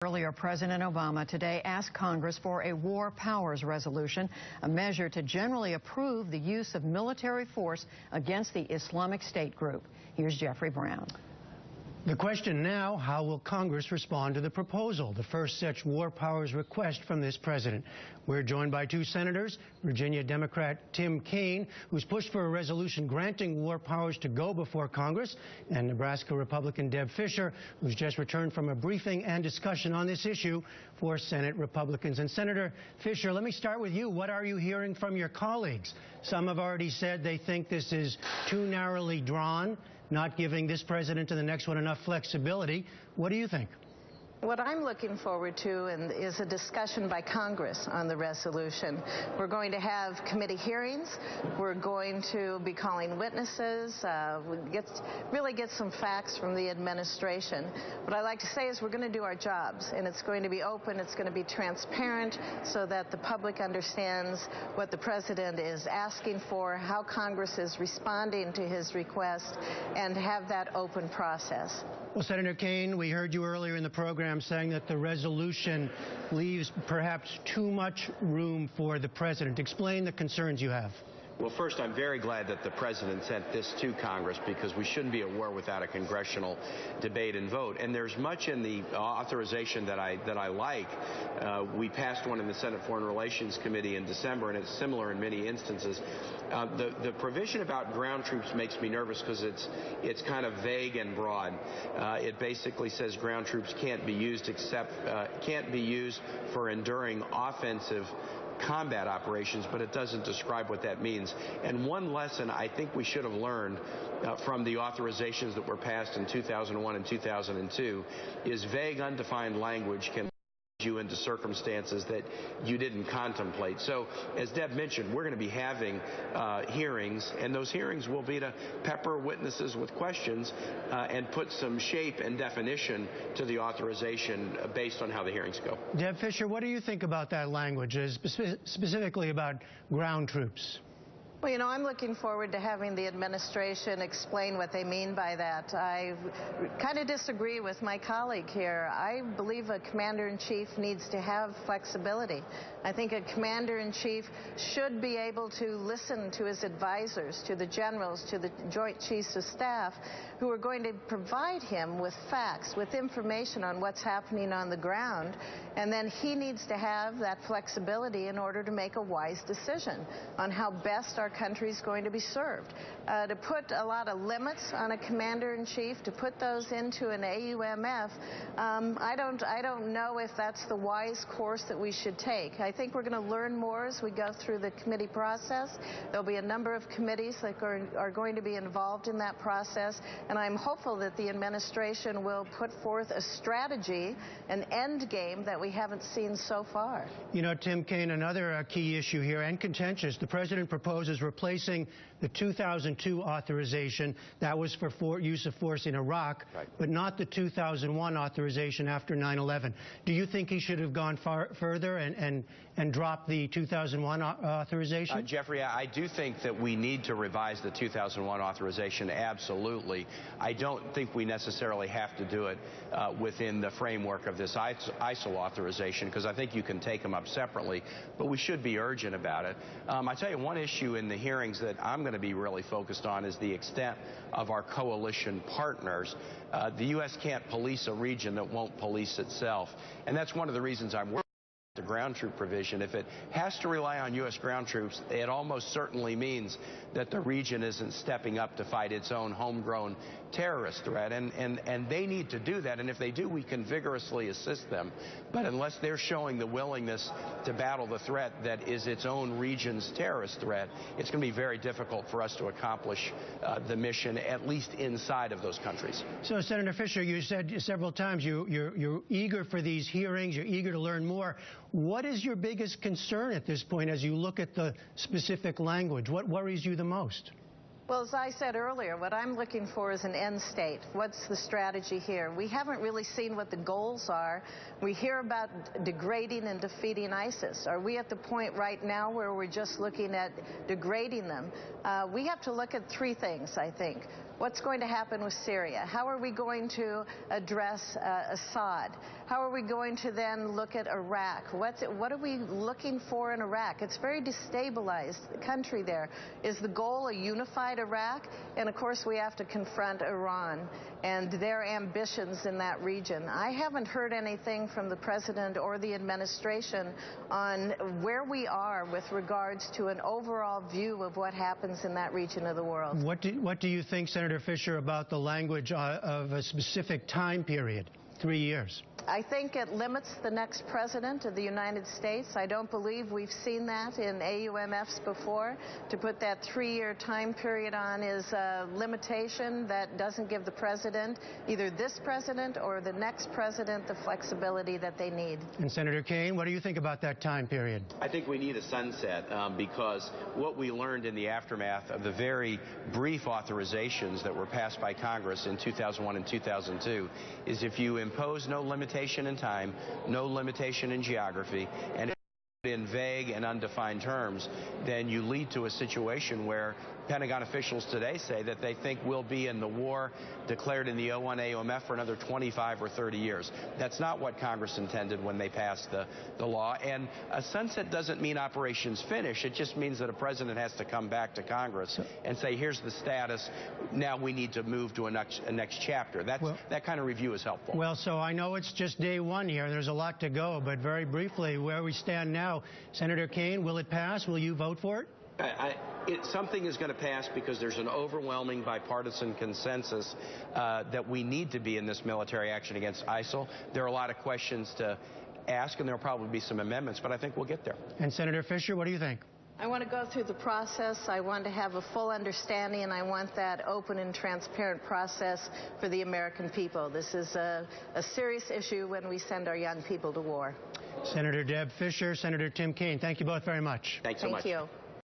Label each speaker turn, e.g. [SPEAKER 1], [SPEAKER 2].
[SPEAKER 1] Earlier, President Obama today asked Congress for a war powers resolution, a measure to generally approve the use of military force against the Islamic State group. Here's Jeffrey Brown.
[SPEAKER 2] The question now, how will Congress respond to the proposal, the first such war powers request from this president? We're joined by two senators, Virginia Democrat Tim Kaine, who's pushed for a resolution granting war powers to go before Congress, and Nebraska Republican Deb Fischer, who's just returned from a briefing and discussion on this issue for Senate Republicans. And Senator Fischer, let me start with you. What are you hearing from your colleagues? Some have already said they think this is too narrowly drawn, not giving this president and the next one enough flexibility. What do you think?
[SPEAKER 3] What I'm looking forward to is a discussion by Congress on the resolution. We're going to have committee hearings. We're going to be calling witnesses, really get some facts from the administration. What I like to say is we're going to do our jobs, and it's going to be open, it's going to be transparent, so that the public understands what the president is asking for, how Congress is responding to his request, and have that open process.
[SPEAKER 2] Well, Senator Kaine, we heard you earlier in the program saying that the resolution leaves perhaps too much room for the president. Explain the concerns you have.
[SPEAKER 4] Well, first, I'm very glad that the president sent this to Congress, because we shouldn't be at war without a congressional debate and vote. And there's much in the authorization that I like. We passed one in the Senate Foreign Relations Committee in December, and it's similar in many instances. The provision about ground troops makes me nervous because it's kind of vague and broad. It basically says ground troops can't be used for enduring offensive combat operations, but it doesn't describe what that means. And one lesson I think we should have learned from the authorizations that were passed in 2001 and 2002 is vague, undefined language can you into circumstances that you didn't contemplate. So, as Deb mentioned, we're going to be having hearings, and those hearings will be to pepper witnesses with questions and put some shape and definition to the authorization based on how the hearings go.
[SPEAKER 2] Deb Fischer, what do you think about that language, specifically about ground troops?
[SPEAKER 3] Well, you know, I'm looking forward to having the administration explain what they mean by that. I kind of disagree with my colleague here. I believe a commander-in-chief needs to have flexibility. I think a commander-in-chief should be able to listen to his advisors, to the generals, to the Joint Chiefs of Staff, who are going to provide him with facts, with information on what's happening on the ground, and then he needs to have that flexibility in order to make a wise decision on how best our country is going to be served. To put a lot of limits on a commander-in-chief, to put those into an AUMF, I don't know if that's the wise course that we should take. I think we're going to learn more as we go through the committee process. There'll be a number of committees that are going to be involved in that process, and I'm hopeful that the administration will put forth a strategy, an end game that we haven't seen so far.
[SPEAKER 2] You know, Tim Kaine, another key issue here, and contentious, the president proposes replacing the 2002 authorization that was for use of force in Iraq, right, but not the 2001 authorization after 9/11. Do you think he should have gone further and dropped the 2001 authorization?
[SPEAKER 4] Jeffrey, I do think that we need to revise the 2001 authorization, absolutely. I don't think we necessarily have to do it within the framework of this ISIL authorization, because I think you can take them up separately, but we should be urgent about it. I tell you, one issue in the hearings that I'm going to be really focused on is the extent of our coalition partners. The U.S. can't police a region that won't police itself, and that's one of the reasons I'm worried about the ground troop provision. If it has to rely on U.S. ground troops, it almost certainly means that the region isn't stepping up to fight its own homegrown terrorist threat, and they need to do that, and if they do, we can vigorously assist them. But unless they're showing the willingness to battle the threat that is its own region's terrorist threat, it's going to be very difficult for us to accomplish the mission, at least inside of those countries.
[SPEAKER 2] So, Senator Fischer, you said several times you're eager for these hearings, you're eager to learn more. What is your biggest concern at this point as you look at the specific language? What worries you the most?
[SPEAKER 3] Well, as I said earlier, what I'm looking for is an end state. What's the strategy here? We haven't really seen what the goals are. We hear about degrading and defeating ISIS. Are we at the point right now where we're just looking at degrading them? We have to look at three things, I think. What's going to happen with Syria? How are we going to address Assad? How are we going to then look at Iraq? What are we looking for in Iraq? It's very destabilized country there. Is the goal a unified Iraq? And of course we have to confront Iran and their ambitions in that region. I haven't heard anything from the President or the administration on where we are with regards to an overall view of what happens in that region of the world.
[SPEAKER 2] What do you think, Senator Fisher, about the language of a specific time period, 3 years?
[SPEAKER 3] I think it limits the next president of the United States. I don't believe we've seen that in AUMFs before. To put that 3-year time period on is a limitation that doesn't give the president, either this president or the next president, the flexibility that they need.
[SPEAKER 2] And Senator Kaine, what do you think about that time period?
[SPEAKER 4] I think we need a sunset because what we learned in the aftermath of the very brief authorizations that were passed by Congress in 2001 and 2002 is if you impose no limitation in time, no limitation in geography, and in vague and undefined terms, then you lead to a situation where Pentagon officials today say that they think we'll be in the war declared in the 01 AUMF for another 25 or 30 years. That's not what Congress intended when they passed the law. And a sunset doesn't mean operations finish. It just means that a president has to come back to Congress and say, here's the status. Now we need to move to a next chapter. That kind of review is helpful.
[SPEAKER 2] Well, so I know it's just day one here. There's a lot to go. But very briefly, where we stand now, Senator Kaine, will it pass? Will you vote for it?
[SPEAKER 4] Something is going to pass because there's an overwhelming bipartisan consensus that we need to be in this military action against ISIL. There are a lot of questions to ask, and there will probably be some amendments, but I think we'll get there.
[SPEAKER 2] And Senator Fisher, what do you think?
[SPEAKER 3] I want to go through the process. I want to have a full understanding, and I want that open and transparent process for the American people. This is a serious issue when we send our young people to war.
[SPEAKER 2] Senator Deb Fisher, Senator Tim Kaine, thank you both very much.
[SPEAKER 4] Thanks so much.
[SPEAKER 3] Thank you.